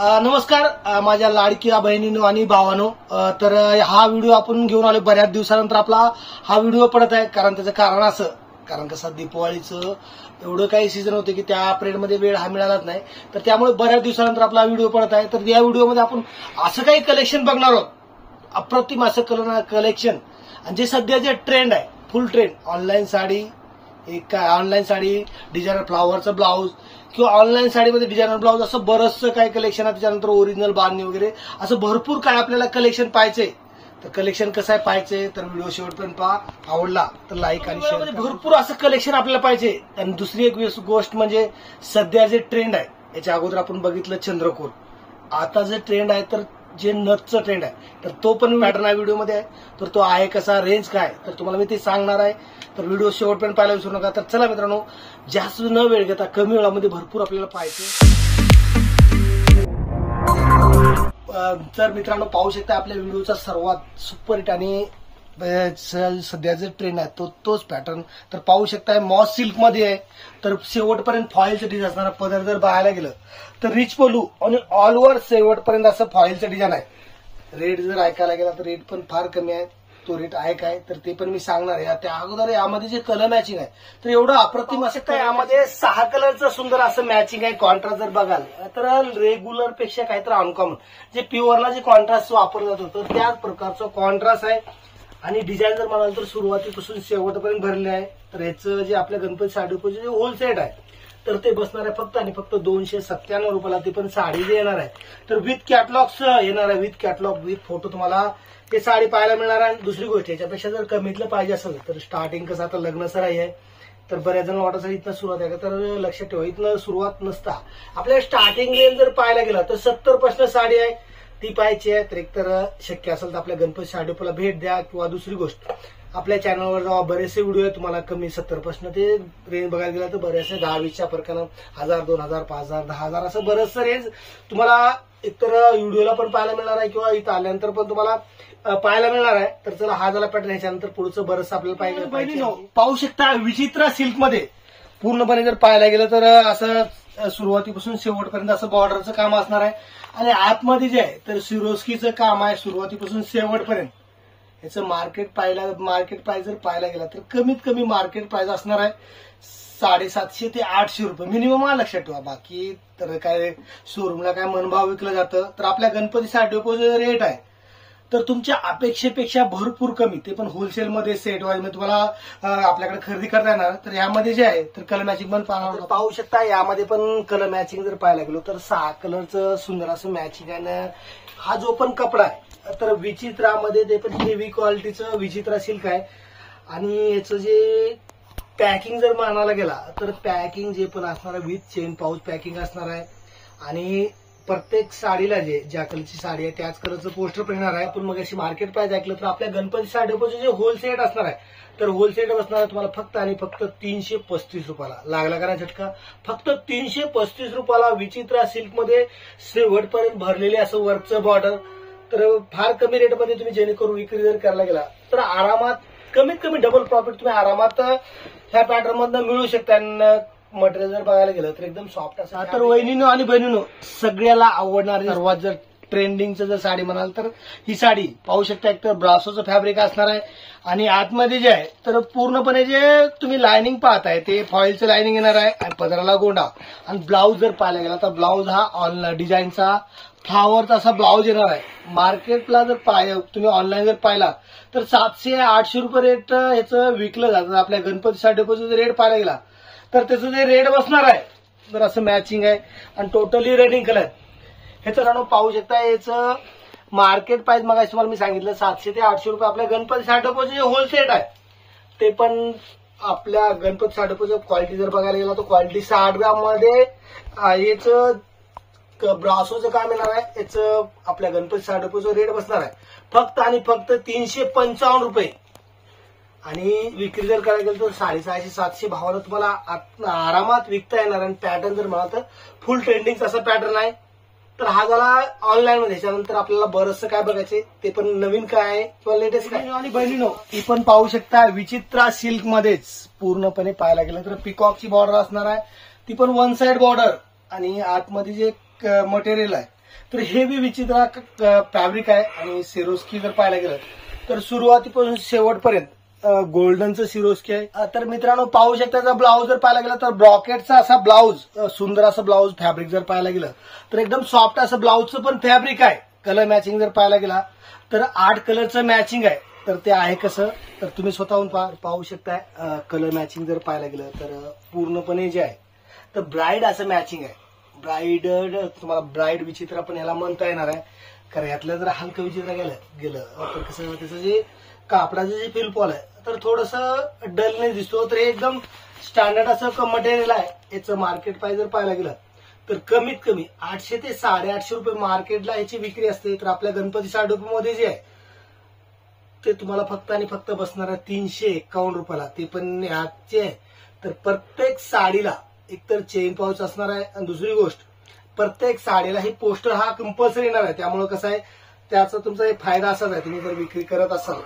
नमस्कार माझ्या लाडक्या बहिणींनो आणि भावांनो. तर हा व्हिडिओ आपण घेऊन आलो बऱ्याच दिवसानंतर आपला हा व्हिडिओ पडत आहे. कारण त्याचं कारण असं, कारण कसं दीपावलीचं एवढं काही सीझन होते की त्या पिरियडमध्ये वेळ हा मिळालाच नाही, तर त्यामुळे बऱ्याच दिवसानंतर आपला व्हिडिओ पडत आहे. तर या व्हिडिओमध्ये आपण असं काही कलेक्शन बघणार आहोत, अप्रतिम असं कलेक्शन, आणि जे सध्या जे ट्रेंड आहे, फुल ट्रेंड, ऑनलाईन साडी, एक ऑनलाईन साडी, डिझायनर फ्लॉवरचं ब्लाऊज किंवा ऑनलाईन साडीमध्ये डिझायनर ब्लाऊज, असं बरंचसं काय कलेक्शन आहे. त्याच्यानंतर ओरिजिनल बांधणी वगैरे असं भरपूर काय आपल्याला कलेक्शन पाहायचंय. तर कलेक्शन कसं आहे पाहायचंय तर व्हिडिओ शेवटपर्यंत पहा. आवडला तर लाईक आणि शेअर. भरपूर असं कलेक्शन आपल्याला पाहिजे. आणि दुसरी एक गोष्ट म्हणजे सध्या जे ट्रेंड आहे, याच्या अगोदर आपण बघितलं चंद्रकोर, आता जे ट्रेंड आहे तर जे नथचं ट्रेंड आहे, तर तो पण पॅटर्न या व्हिडिओमध्ये आहे. तर तो आहे कसा, रेंज काय, तर तुम्हाला मी ते सांगणार आहे. तर व्हिडिओ शेवटपर्यंत पाहायला विसरू नका. तर चला मित्रांनो, जास्त न वेळ घेता कमी वेळामध्ये भरपूर आपल्याला पाहायचं. तर मित्रांनो पाहू शकता आपल्या व्हिडिओचा सर्वात सुपरहिट आणि सध्याचा ट्रेंड आहे तोच पॅटर्न. तर पाहू शकता मॉस सिल्क मध्ये आहे. तर शेवटपर्यंत फॉइलचं डिझाईन असणारा पदर जर पाहायला गेलं तर रिच पलू आणि ऑल ओव्हर शेवटपर्यंत असं फॉइलचं डिझाईन आहे. रेट जर ऐकायला गेला तर रेट पण फार कमी आहे. तो रेट आहे काय तर ते पण मी सांगणार आहे. त्या अगोदर यामध्ये जे कलर मॅचिंग आहे तर एवढं अप्रतिम असं, यामध्ये 6 कलरचं सुंदर असं मॅचिंग आहे. कॉन्ट्रास्ट जर बघाल तर रेग्युलर पेक्षा काहीतरी अनकॉमन, जे प्युअरला जे कॉन्ट्रास्ट वापरलं जात होतं त्याच प्रकारचं कॉन्ट्रास्ट आहे. आणि डिझाईन जर म्हणाल तर सुरुवातीपासून शेवटपर्यंत भरले आहे. तर याचं जे आपल्या गणपती साडीचं जे होलसेट आहे तर ते बसणार आहे फक्त आणि फक्त 297 रुपयाला. ते पण साडी जे येणार आहे तर विथ कॅटलॉग्स येणार आहे, विथ कॅटलॉग, विथ फोटो तुम्हाला ते साडी पाहायला मिळणार आहे. दुसरी गोष्ट, याच्यापेक्षा जर कमीतलं पाहिजे असेल तर स्टार्टिंग कसं आता लग्न सराई आहे तर बऱ्याच जण वाटत इथनं सुरुवात आहे का, तर लक्षात ठेवा इथनं सुरुवात नसता. आपल्या स्टार्टिंग रेंज जर पाहायला गेला तर 70% साडी आहे ती पाहायची आहे. तर एकतर शक्य असेल तर आपल्या गणपती साडीला भेट द्या. किंवा दुसरी गोष्ट, आपल्या चॅनलवर जेव्हा बरेचसे व्हिडिओ आहे तुम्हाला कमी 70% ते रेंज बघायला गेला तर बरेचसे 10-20च्या फरकानं 1000, 2000, 5000, 10,000 असं बरंचसं रेंज तुम्हाला एकतर व्हिडिओला पण पाहायला मिळणार आहे किंवा इथं आल्यानंतर पण तुम्हाला पाहायला मिळणार आहे. तर चला हा झाला पॅटर्न. ह्याच्यानंतर पुढचं बरंचसं आपल्याला पाहिजे. पाहू शकता विचित्र सिल्क मध्ये पूर्णपणे जर पाहायला गेलं तर असं सुरुवातीपासून शेवटपर्यंत असं बॉर्डरचं काम असणार आहे. आणि आतमध्ये जे आहे तर सिरोस्कीचं काम आहे सुरुवातीपासून शेवटपर्यंत. याचं मार्केट प्राइस जर पाहायला गेला तर कमीत कमी मार्केट प्राइस असणार आहे 750 ते 800 रुपये मिनिमम. लक्षात ठेवा. बाकी तर काय शोरूमला काय मनभाव विकलं जातं, तर आपल्या गणपती साडी रेट आहे तर तुमच्या अपेक्षेपेक्षा भरपूर कमी, ते पण होलसेलमध्ये सेट वाईज मध्ये तुम्हाला आपल्याकडे खरेदी करता येणार. तर यामध्ये जे आहे तर कलर मॅचिंग पण पाहू शकता. यामध्ये पण कलर मॅचिंग जर पाहायला गेलो तर 6 कलरचं सुंदर असं मॅचिंग आहे. हा जो पण कपडा आहे तर विचित्रामध्ये ते पण हेवी क्वालिटीचं विचित्रा सिल्क आहे. आणि याचं जे पॅकिंग जर म्हणायला गेला तर पॅकिंग जे पण असणार आहे विथ चेन पाऊच पॅकिंग असणार आहे. आणि प्रत्येक साडीला ज्या कलरची साडी आहे त्याच कलरचं पोस्टर पडणार आहे. पण मग अशी मार्केट प्राइस ऐकलं तर आपल्या गणपती साडीचे जे होलसेट असणार आहे तर होलसेट बसणार आहे तुम्हाला फक्त आणि फक्त 335 रुपयाला. लागला का झटका, फक्त 335 रुपयाला विचित्रा सिल्कमध्ये शेवटपर्यंत भरलेले असं वरचं बॉर्डर. तर फार कमी रेटमध्ये तुम्ही जेणेकरून विक्री जर करायला गेला तर आरामात कमीत कमी डबल प्रॉफिट तुम्ही आरामात ह्या पॅटर्न मधनं मिळू शकता. मटेरियल जर बघायला गेलं तर एकदम सॉफ्ट असं. तर वहिनीनो आणि बहिणीनो सगळ्याला आवडणारी सर्वात जर ट्रेंडिंगचं जर साडी म्हणाल तर ही साडी पाहू शकता. एक तर ब्रासोचं फॅब्रिक असणार आहे आणि आतमध्ये जे आहे तर पूर्णपणे जे तुम्ही लायनिंग पाहताय ते फॉइलचं लायनिंग येणार आहे. आणि पदराला गोंडा. आणि ब्लाऊज जर पाहायला गेला तर ब्लाऊज हा ऑनलाईन डिझाईनचा फ्लावरचा असा ब्लाऊज येणार आहे. मार्केटला जर तुम्ही ऑनलाईन जर पाहिला तर 700-800 रुपये रेट ह्याचं विकलं जातं. आपल्या गणपती साडीचं रेट पाहायला गेला तर त्याचं जे रेट बसणार आहे तर असं मॅचिंग आहे. आणि टोटली रेडिंग कलर ह्याचं पाहू शकता. याचं मार्केट प्राइस मग तुम्हाला मी सांगितलं 700 ते 800 रुपये. आपल्या गणपती साडीचं जे होलसेट आहे ते पण आपल्या गणपती साडीचं क्वालिटी जर बघायला गेला तर क्वालिटी 60 ग्राम मध्ये याचं ब्रासोचं काम येणार आहे. याचं आपल्या गणपती साडीचं रेट बसणार आहे फक्त आणि फक्त 355 रुपये. आणि विक्री जर करायला गेलं तर 650-700 भावाला तुम्हाला आरामात विकता येणार. आणि पॅटर्न जर म्हणाल तर फुल ट्रेंडिंग असा पॅटर्न आहे. तर हा झाला ऑनलाईन मध्ये. त्याच्यानंतर आपल्याला बरंचसं काय बघायचे ते पण नवीन काय आहे किंवा लेटेस्ट काय. आणि बहिणीनो ती पण पाहू शकता विचित्रा सिल्क मध्येच पूर्णपणे पाहायला गेलं तर पिकॉकची बॉर्डर असणार आहे. ती पण वन साइड बॉर्डर. आणि आतमध्ये जे मटेरियल आहे तर हेवी विचित्र फॅब्रिक आहे आणि सिरोस्की जर पाहायला गेलं तर सुरुवातीपासून शेवटपर्यंत गोल्डनचं सिरोस्की आहे. तर मित्रांनो पाहू शकता, जर ब्लाऊज जर पाहायला गेला तर ब्रॉकेटचा असा ब्लाऊज, सुंदर असं ब्लाऊज फॅब्रिक जर पाहायला गेलं तर एकदम सॉफ्ट असं ब्लाऊजचं पण फॅब्रिक आहे. कलर मॅचिंग जर पाहायला गेला तर 8 कलरचं मॅचिंग आहे. तर ते आहे कसं तर तुम्ही स्वतःहून पाहू शकताय. कलर मॅचिंग जर पाहायला गेलं तर पूर्णपणे जे आहे तर ब्राईड असं मॅचिंग आहे. ब्राईड तुम्हाला ब्राईड विचित्र पण याला म्हणता येणार आहे, कारण यातलं जर हलकं विचित्र गेलं तर कसं त्याचं जे कापडाचं जे फिलपॉल आहे तर थोडंसं डलनेस दिसतो. तर हे एकदम स्टँडर्ड असं मटेरियल आहे. याचं मार्केट प्राइस जर पाहायला गेलं तर कमीत कमी 800 ते 850 रुपये मार्केटला याची विक्री असते. तर आपल्या गणपती साडे मध्ये जे आहे ते तुम्हाला फक्त आणि फक्त बसणार आहे 351 रुपयाला. ते पण ह्याचे आहे तर प्रत्येक साडीला एकतर चेन पाऊच असणार आहे आणि दुसरी गोष्ट प्रत्येक साडीला हे पोस्टर हा कंपल्सरी येणार आहे. त्यामुळे कसं आहे त्याचा तुमचा एक फायदा असाच आहे, तुम्ही जर विक्री करत असाल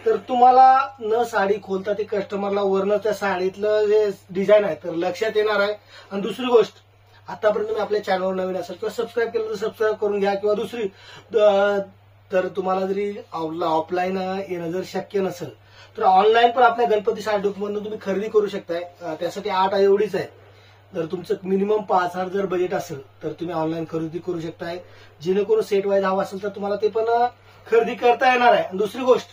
तर तुम्हाला न साडी खोलता ते कस्टमरला वरनं त्या साडीतलं जे डिझाईन आहे तर लक्षात येणार आहे. आणि दुसरी गोष्ट आतापर्यंत तुम्ही आपल्या चॅनलवर नवीन असाल किंवा सबस्क्राईब केलं तर सबस्क्राईब करून घ्या. किंवा दुसरी तर तुम्हाला जरी ऑफलाईन येणं जर शक्य नसेल तर ऑनलाईन पण आपल्या गणपती साडीमधून तुम्ही खरेदी करू शकताय. त्यासाठी 8 एवढीच आहे. जर तुमचं मिनिमम 5000 जर बजेट असेल तर तुम्ही ऑनलाईन खरेदी करू शकताय. जेणेकरून सेट वाईज हवा असेल तर तुम्हाला ते पण खरेदी करता येणार आहे. दुसरी गोष्ट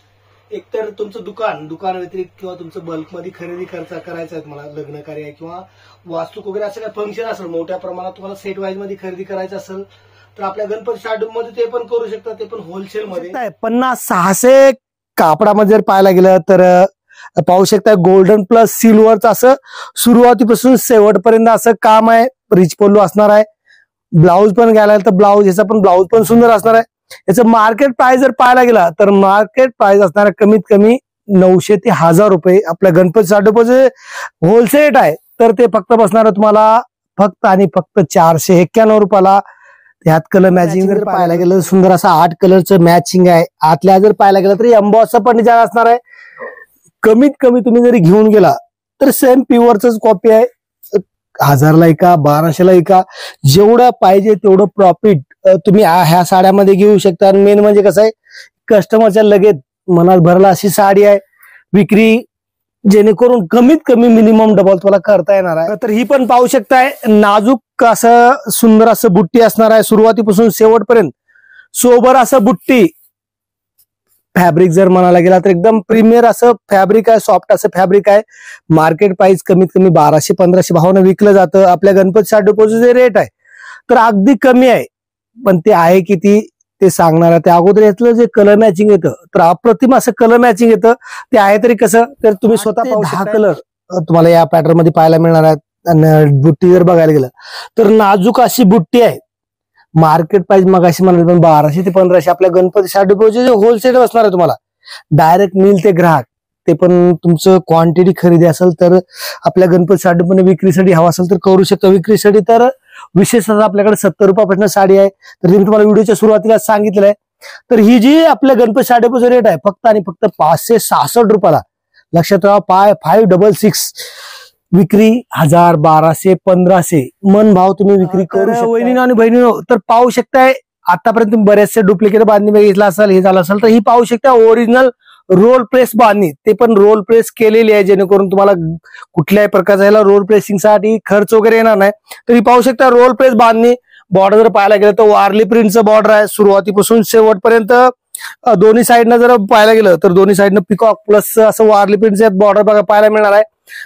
एकतर तुमचं दुकान व्यतिरिक्त किंवा तुमचं बल्कमध्ये खरेदी करायचं आहे, तुम्हाला लग्न कार्य किंवा वास्तूक वगैरे असं काही फंक्शन असेल मोठ्या प्रमाणात तुम्हाला सेट वाईज मध्ये खरेदी करायचं असेल तर आपल्या गणपती साडीमध्ये ते पण करू शकता. ते पण होलसेल मध्ये 50-600 कापडामध्ये जर पाहायला गेलं तर पाहू शकता गोल्डन प्लस सिल्वरचं असं सुरुवातीपासून शेवटपर्यंत असं काम आहे. रिच पल्लू असणार आहे. ब्लाऊज पण घ्यायला तर ब्लाऊज याचा पण ब्लाऊज पण सुंदर असणार आहे. याचं मार्केट प्राइस जर पाहायला गेला तर मार्केट प्राइस असणार आहे कमीत कमी 900 ते 1000 रुपये. आपल्या गणपती साडीचे होलसेल आहे तर ते फक्त बसणार तुम्हाला फक्त आणि फक्त 491 रुपयाला. ह्यात कलर मॅचिंग जर पाहायला गेलं सुंदर असं 8 कलरचं मॅचिंग आहे. आतल्या जर पाहायला गेलं तर एम्बॉसचं पण डिझाईन असणार आहे. कमीत कमी तुम्ही जरी घेऊन गेला तर सेम प्युअरच कॉपी आहे. 1000ला एका 1200ला एका जेवढं पाहिजे तेवढं प्रॉफिट तुम्ही ह्या साड्यामध्ये घेऊ शकता. आणि मेन म्हणजे कसं आहे कस्टमरच्या लगेच मनात भरला अशी साडी आहे विक्री, जेणेकरून कमीत कमी मिनिमम डबल तुम्हाला करता येणार आहे. तर ही पण पाहू शकताय नाजूक असं सुंदर असं बुट्टी असणार आहे सुरुवातीपासून शेवटपर्यंत. सोबर असं बुट्टी फॅब्रिक जर म्हणायला गेला तर एकदम प्रीमियर असं फॅब्रिक आहे. सॉफ्ट असं फॅब्रिक आहे. मार्केट प्राइस कमीत कमी 1200-1500 भावानं विकलं जातं. आपल्या गणपती साडीचे जे रेट आहे तर अगदी कमी आहे. पण ते आहे किती ते सांगणार आहे. त्या अगोदर यातलं जे कलर मॅचिंग येतं तर अप्रतिम असं कलर मॅचिंग येतं. ते आहे तरी कसं तर तुम्ही स्वतः पाहू शकता. 10 कलर तुम्हाला या पॅटर्न मध्ये पाहायला मिळणार आहेत. आणि बुट्टी जर बघायला गेलं तर नाजूक अशी बुट्टी आहे. मार्केट प्राइस मग अशी म्हणाल पण 1200 ते 1500. आपल्या गणपती साडीचे जे होलसेल असणार आहे तुम्हाला डायरेक्ट मिल ते ग्राहक, ते पण तुमचं क्वांटिटी खरेदी असेल तर आपल्या गणपती साडीमध्ये विक्रीसाठी हवा असेल तर करू शकता. विक्रीसाठी तर विशेषतः आपल्याकडे 70 रुपयापासून साडी आहे. तर मी तुम्हाला व्हिडिओच्या सुरुवातीला सांगितलं आहे. तर ही जी आपल्या गणपती साडीचं रेट आहे फक्त आणि फक्त 566 रुपयाला. लक्षात ठेवा 566 विक्री 1000, 1200, 1500 मन भाव तुम्ही विक्री करू शकता. वहिनीनो आणि बहिणीनो तर पाहू शकताय आतापर्यंत तुम्ही बरेचसे डुप्लिकेट बांधणी बघितला असेल, हे झालं असेल तर ही पाहू शकता ओरिजिनल रोल प्रेस बांधणी. ते पण रोल प्रेस केलेली आहे जेणेकरून तुम्हाला कुठल्याही प्रकारचा ह्याला रोल प्रेसिंगसाठी खर्च वगैरे येणार नाही. तर ही पाहू शकता रोल प्रेस बांधणी. बॉर्डर जर पाहायला गेलं तर वारली प्रिंटचं बॉर्डर आहे सुरुवातीपासून शेवटपर्यंत. दोन्ही साईडनं जर पाहायला गेलं तर दोन्ही साईडनं पिकॉक प्लस असं वारली प्रिंटचं बॉर्डर बघा पाहायला मिळणार आहे.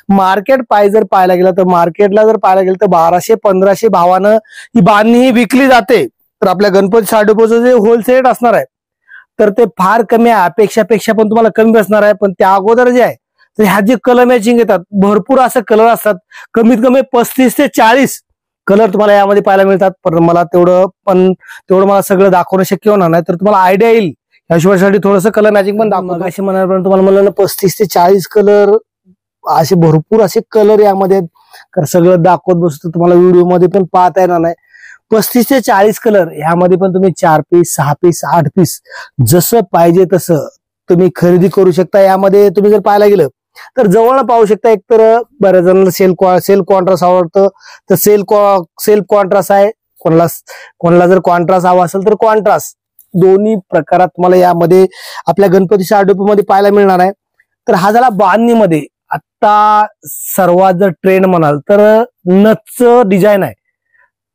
मार्केट प्राइस जर पाहायला गेलं तर मार्केटला जर पाहायला गेलं तर 1200-1500 भावानं ही बांधणी ही विकली जाते. तर आपल्या गणपती साडीचं जे होलसेल असणार आहे तर ते फार कमी आहे. अपेक्षापेक्षा पण तुम्हाला कमी बसणार आहे. पण त्या अगोदर जे आहे तर ह्या जे कलर मॅचिंग येतात भरपूर असं कलर असतात. कमीत कमी 35 ते 40 कलर तुम्हाला यामध्ये पाहायला मिळतात. पण मला तेवढं मला सगळं दाखवणं शक्य होणार नाही. तर तुम्हाला आयडिया येईल या शिवायसाठी थोडंसं कलर मॅचिंग पण दाखवतो. अशी म्हणाल तुम्हाला म्हणलं 35 ते 40 कलर असे भरपूर असे कलर यामध्ये सगळं दाखवत बसतो. तुम्हाला व्हिडिओ मध्ये पण पाहता येणार नाही. 35 ते 40 कलर ह्यामध्ये पण तुम्ही 4 पीस, 6 पीस, 8 पीस जसं पाहिजे तसं तुम्ही खरेदी करू शकता. यामध्ये तुम्ही जर पाहायला गेलं तर जवळ पाहू शकता. एकतर बऱ्याच जणांना सेल्फ कॉन्ट्रास्ट आवडतं तर सेल्फ कॉन्ट्रास्ट आहे. कोणाला जर कॉन्ट्रास्ट हवा असेल तर कॉन्ट्रास्ट, दोन्ही प्रकारात तुम्हाला यामध्ये आपल्या गणपती शाडूमध्ये पाहायला मिळणार आहे. तर हा झाला बांधणीमध्ये. आता सर्वात जर ट्रेंड म्हणाल तर नथचं डिझाईन आहे.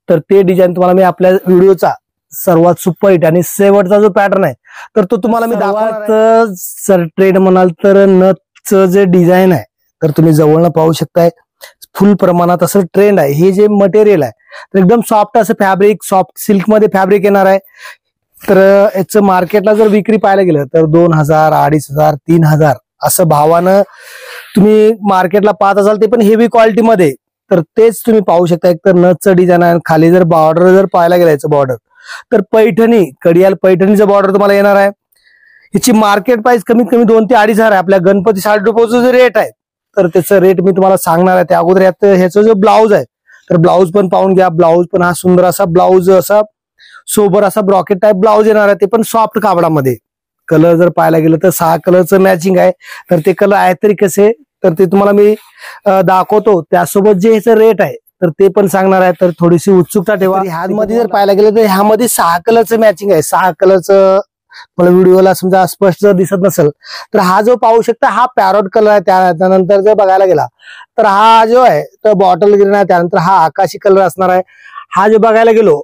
तर ते डिझाईन तुम्हाला मी आपल्या व्हिडिओचा सर्वात सुपर हिट आणि शेवटचा जो पॅटर्न आहे तर तो तुम्हाला मी दाखवणार. सर ट्रेंड म्हणाल तर नथचं जे डिझाईन आहे तर तुम्ही जवळनं पाहू शकताय. फुल प्रमाणात असं ट्रेंड आहे. हे जे मटेरियल आहे तर एकदम सॉफ्ट असं फॅब्रिक, सॉफ्ट सिल्क मध्ये फॅब्रिक येणार आहे. तर याचं मार्केटला जर विक्री पाहायला गेलं तर 2000, 2500, 3000 असं भावानं तुम्ही मार्केटला पाहत असाल, ते पण हेवी क्वालिटीमध्ये. तर तेच तुम्ही पाहू शकता. एक तर नथचं डिझाईन आहे, खाली जर बॉर्डर जर पाहायला गेलं याचं बॉर्डर तर पैठणी, कडियाल पैठणीचं बॉर्डर तुम्हाला येणार आहे. याची मार्केट प्राइस कमीत कमी 2 ते 2500 आहे. आपल्या गणपती शाडूचं जे रेट आहे तर त्याचं रेट मी तुम्हाला सांगणार आहे. त्या अगोदर ह्याचं जो ब्लाऊज आहे तर ब्लाऊज पण पाहून घ्या. ब्लाऊज पण हा सुंदर असा ब्लाऊज, असा सोबर असा ब्रॉकेट टाईप ब्लाऊज येणार आहे. ते पण सॉफ्ट कापडामध्ये. कलर जर पाहायला गेलं तर 6 कलरचं मॅचिंग आहे. तर ते कलर आहेत तरी कसे तर ते तुम्हाला मी दाखवतो. त्यासोबत जे ह्याचं रेट आहे तर ते पण सांगणार आहे. तर थोडीशी उत्सुकता ठेवा. ह्यामध्ये जर पाहायला गेलं तर ह्यामध्ये 6 कलरचं मॅचिंग आहे. 6 कलरचं मला व्हिडिओला समजा स्पष्ट जर दिसत नसेल तर हा जो पाहू शकता हा पॅरोट कलर आहे. त्यानंतर जर बघायला गेला तर हा जो आहे तर बॉटल ग्रीन आहे. त्यानंतर हा आकाशी कलर असणार आहे. हा जो बघायला गेलो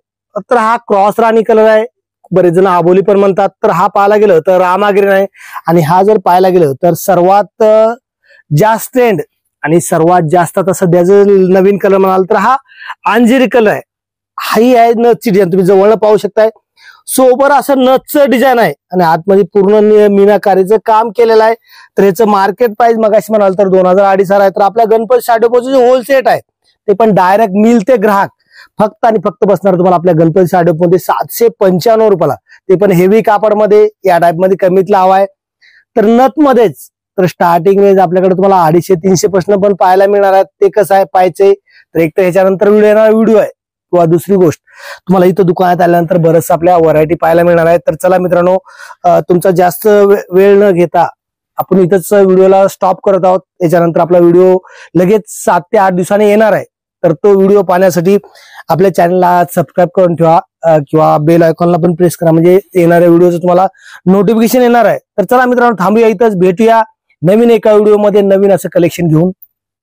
तर हा क्रॉस राणी कलर आहे. बरेच जण आबोली पण म्हणतात. तर हा पाहायला गेलं तर रामा ग्रीन आहे. आणि हा जर पाहायला गेलं तर सर्वात जास्त ट्रेंड आणि सर्वात जास्त आता सध्या जर नवीन कलर म्हणाल तर हा अंजिरी कलर आहे. हाही आहे नथची डिझाईन, तुम्ही जवळ पाहू शकताय. सोबर असं नथचं डिझाईन आहे आणि आतमध्ये पूर्ण मीनाकारीचं काम केलेलं आहे. तर याचं मार्केट प्राइस मगाशी म्हणाल तर 2000-2500 आहे. तर आपल्या गणपती शाडूचं जे होलसेल आहे ते पण डायरेक्ट मिल ते ग्राहक फक्त आणि फक्त बसणार तुम्हाला आपल्या गणपती शाडूमध्ये 795 रुपयाला. ते पण हेवी कापडमध्ये, या टाईप मध्ये कमीतला हवा आहे. तर नथ मध्येच तर स्टार्टिंग रेंज आपल्याकडे तुम्हाला 250-300 पासून पण पाहायला मिळणार आहे. ते कसं आहे पाहायचंय तर एक तर ह्याच्यानंतर व्हिडिओ आहे किंवा दुसरी गोष्ट तुम्हाला इथं दुकानात आल्यानंतर बरंच आपल्या व्हरायटी पाहायला मिळणार आहे. तर चला मित्रांनो, तुमचा जास्त वेळ न घेता आपण इथंच व्हिडिओला स्टॉप करत आहोत. याच्यानंतर आपला व्हिडिओ लगेच 7 ते 8 दिवसांनी येणार आहे. तर तो व्हिडिओ पाहण्यासाठी आपल्या चॅनलला सबस्क्राईब करून ठेवा किंवा बेल आयकॉनला पण प्रेस करा, म्हणजे येणाऱ्या व्हिडिओचं तुम्हाला नोटिफिकेशन येणार आहे. तर चला मित्रांनो, थांबूया इथंच, भेटूया नवीन एका व्हिडिओमध्ये नवीन असं कलेक्शन घेऊन.